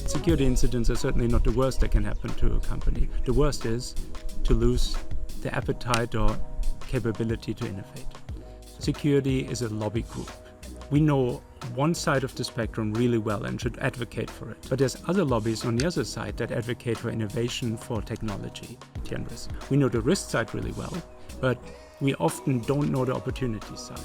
Security incidents are certainly not the worst that can happen to a company. The worst is to lose the appetite or capability to innovate. Security is a lobby group. We know one side of the spectrum really well and should advocate for it. But there's other lobbies on the other side that advocate for innovation, for technology and risk. We know the risk side really well, but we often don't know the opportunity side.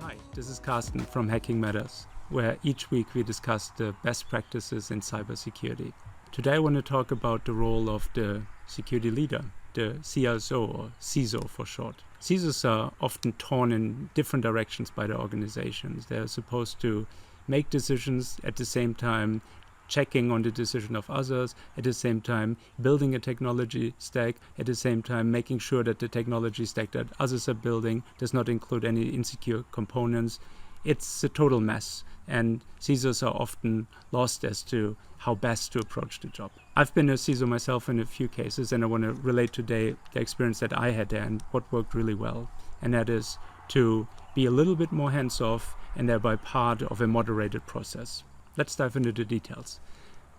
Hi, this is Carsten from Hacking Matters, where each week we discuss the best practices in cybersecurity. Today I want to talk about the role of the security leader, the CISO or CISO for short. CISOs are often torn in different directions by the organizations. They're supposed to make decisions at the same time checking on the decision of others, at the same time building a technology stack, at the same time making sure that the technology stack that others are building does not include any insecure components. It's a total mess, and CISOs are often lost as to how best to approach the job. I've been a CISO myself in a few cases, and I want to relate today the experience that I had there and what worked really well. And that is to be a little bit more hands-off and thereby part of a moderated process. Let's dive into the details.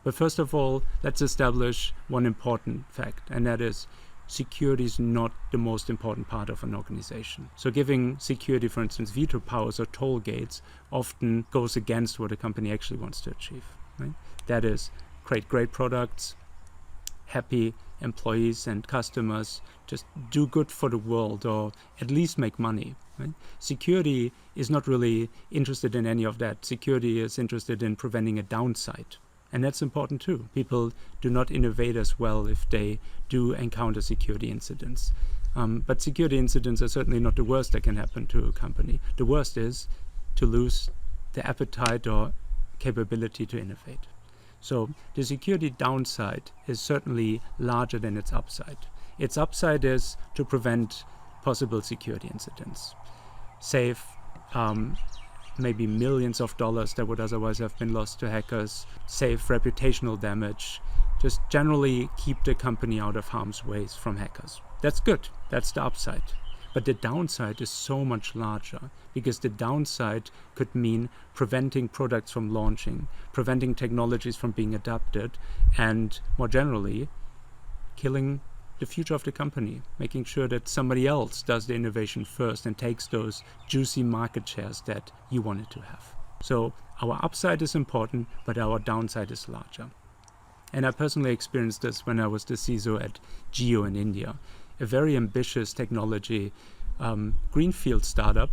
But first of all, let's establish one important fact, and that is security is not the most important part of an organization. So giving security, for instance, veto powers or toll gates often goes against what a company actually wants to achieve. Right? That is, create great products, happy employees and customers, just do good for the world or at least make money. Right? Security is not really interested in any of that. Security is interested in preventing a downside. And that's important too. People do not innovate as well if they do encounter security incidents. But security incidents are certainly not the worst that can happen to a company. The worst is to lose the appetite or capability to innovate. So the security downside is certainly larger than its upside. Its upside is to prevent possible security incidents, save maybe millions of dollars that would otherwise have been lost to hackers, save reputational damage, just generally keep the company out of harm's way from hackers. That's good. That's the upside. But the downside is so much larger, because the downside could mean preventing products from launching, preventing technologies from being adapted, and more generally, killing the future of the company, making sure that somebody else does the innovation first and takes those juicy market shares that you wanted to have. So our upside is important, but our downside is larger. And I personally experienced this when I was the CISO at Jio in India, a very ambitious technology greenfield startup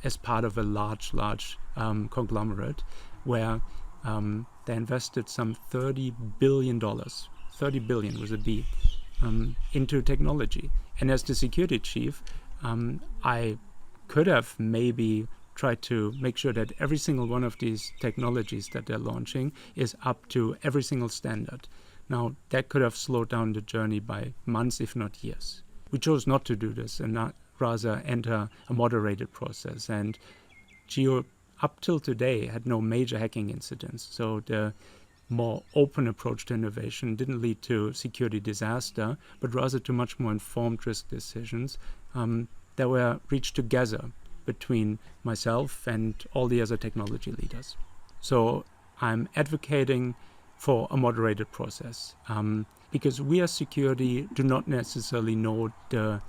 as part of a large conglomerate where they invested some $30 billion, 30 billion with a B, into technology. And as the security chief, I could have maybe tried to make sure that every single one of these technologies that they're launching is up to every single standard. Now, that could have slowed down the journey by months, if not years. We chose not to do this and not rather enter a moderated process. And Jio, up till today, had no major hacking incidents. So the more open approach to innovation didn't lead to security disaster, but rather to much more informed risk decisions that were reached together between myself and all the other technology leaders. So I'm advocating for a moderated process because we as security do not necessarily know the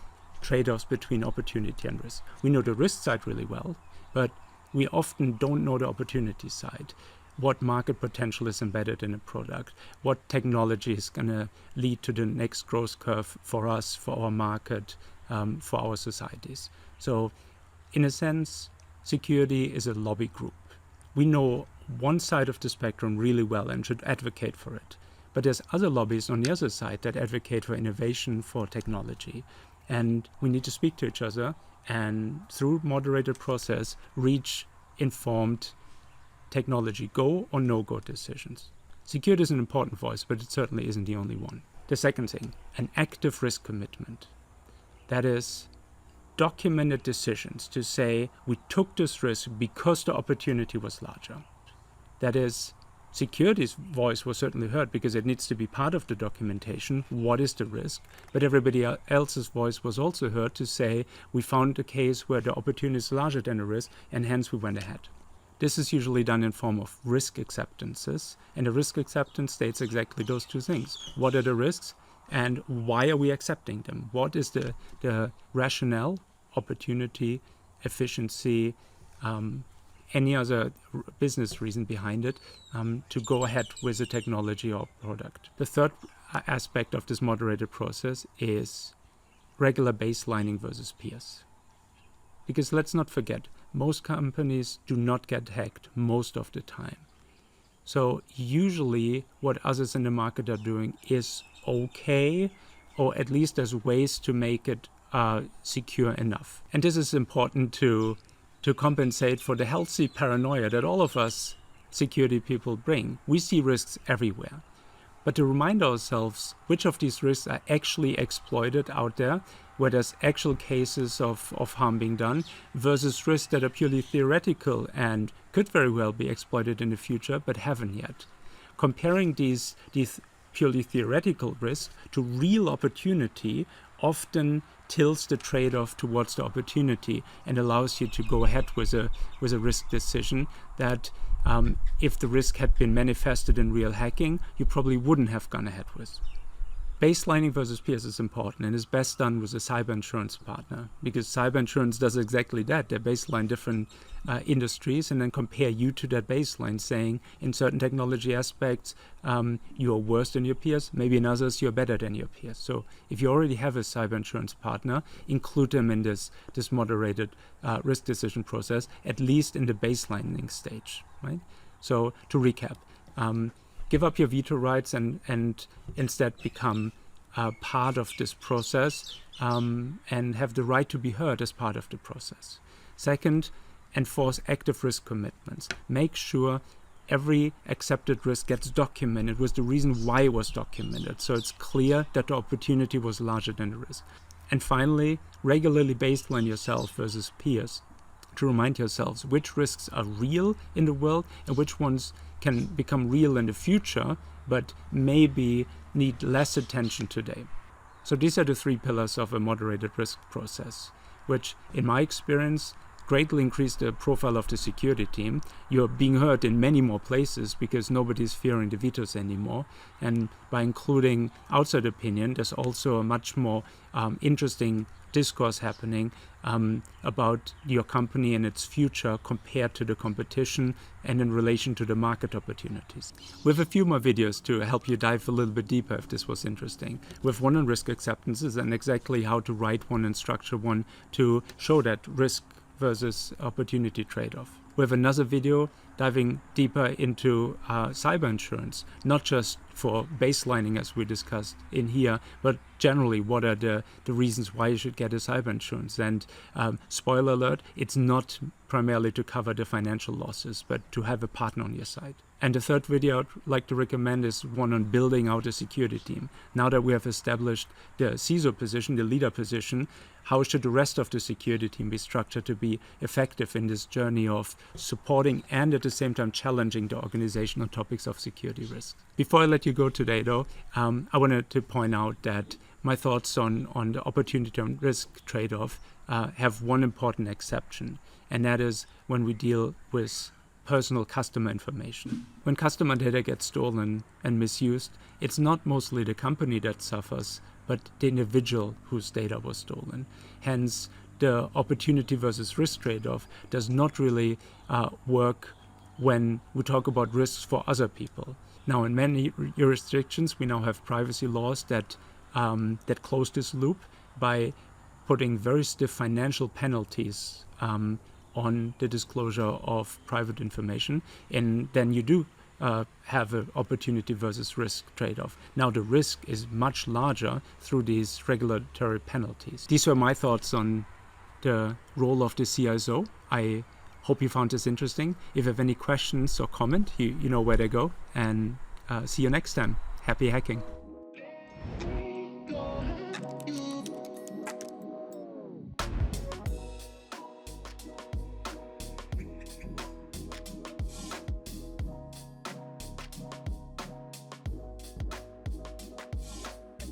trade-offs between opportunity and risk. We know the risk side really well, but we often don't know the opportunity side. What market potential is embedded in a product, what technology is going to lead to the next growth curve for us, for our market, for our societies. So in a sense, security is a lobby group. We know one side of the spectrum really well and should advocate for it. But there's other lobbies on the other side that advocate for innovation, for technology. And we need to speak to each other and through moderated process, reach informed technology go or no-go decisions. Security is an important voice, but it certainly isn't the only one. The second thing, an active risk commitment. That is, documented decisions to say we took this risk because the opportunity was larger. That is, security's voice was certainly heard because it needs to be part of the documentation. What is the risk? But everybody else's voice was also heard to say, we found a case where the opportunity is larger than the risk, and hence we went ahead. This is usually done in form of risk acceptances, and a risk acceptance states exactly those two things. What are the risks, and why are we accepting them? What is the rationale, opportunity, efficiency, any other business reason behind it to go ahead with a technology or product. The third aspect of this moderated process is regular baselining versus peers. Because let's not forget, most companies do not get hacked most of the time. So usually what others in the market are doing is okay, or at least there's ways to make it secure enough. And this is important to compensate for the healthy paranoia that all of us security people bring. We see risks everywhere. But to remind ourselves which of these risks are actually exploited out there, where there's actual cases of harm being done, versus risks that are purely theoretical and could very well be exploited in the future, but haven't yet. Comparing these purely theoretical risks to real opportunity often tilts the trade-off towards the opportunity and allows you to go ahead with a risk decision that if the risk had been manifested in real hacking, you probably wouldn't have gone ahead with. Baselining versus peers is important and is best done with a cyber insurance partner, because cyber insurance does exactly that. They baseline different industries and then compare you to that baseline, saying in certain technology aspects you are worse than your peers, maybe in others you're better than your peers. So if you already have a cyber insurance partner, include them in this moderated risk decision process, at least in the baselining stage, right? So to recap, give up your veto rights and instead become part of this process and have the right to be heard as part of the process. Second, enforce active risk commitments. Make sure every accepted risk gets documented with the reason why it was documented, so it's clear that the opportunity was larger than the risk. And finally, regularly baseline yourself versus peers to remind yourselves which risks are real in the world and which ones can become real in the future, but maybe need less attention today. So these are the three pillars of a moderated risk process, which in my experience greatly increase the profile of the security team. You're being heard in many more places because nobody's fearing the vetoes anymore. And by including outside opinion, there's also a much more interesting discourse happening about your company and its future compared to the competition and in relation to the market opportunities. We have a few more videos to help you dive a little bit deeper if this was interesting. We have one on risk acceptances and exactly how to write one and structure one to show that risk versus opportunity trade-off. We have another video diving deeper into cyber insurance, not just for baselining as we discussed in here, but generally what are the reasons why you should get a cyber insurance. And spoiler alert, it's not primarily to cover the financial losses, but to have a partner on your side. And the third video I'd like to recommend is one on building out a security team. Now that we have established the CISO position, the leader position, how should the rest of the security team be structured to be effective in this journey of supporting and at the same time challenging the organization on topics of security risk? Before I let you go today, though, I wanted to point out that my thoughts on the opportunity and risk trade-off have one important exception, and that is when we deal with personal customer information. When customer data gets stolen and misused, it's not mostly the company that suffers, but the individual whose data was stolen. Hence, the opportunity versus risk trade-off does not really work when we talk about risks for other people. Now, in many jurisdictions, we now have privacy laws that close this loop by putting very stiff financial penalties on the disclosure of private information, and then you do have an opportunity versus risk trade-off. Now the risk is much larger through these regulatory penalties. These were my thoughts on the role of the CISO. I hope you found this interesting. If you have any questions or comment, you know where to go, and see you next time. Happy hacking.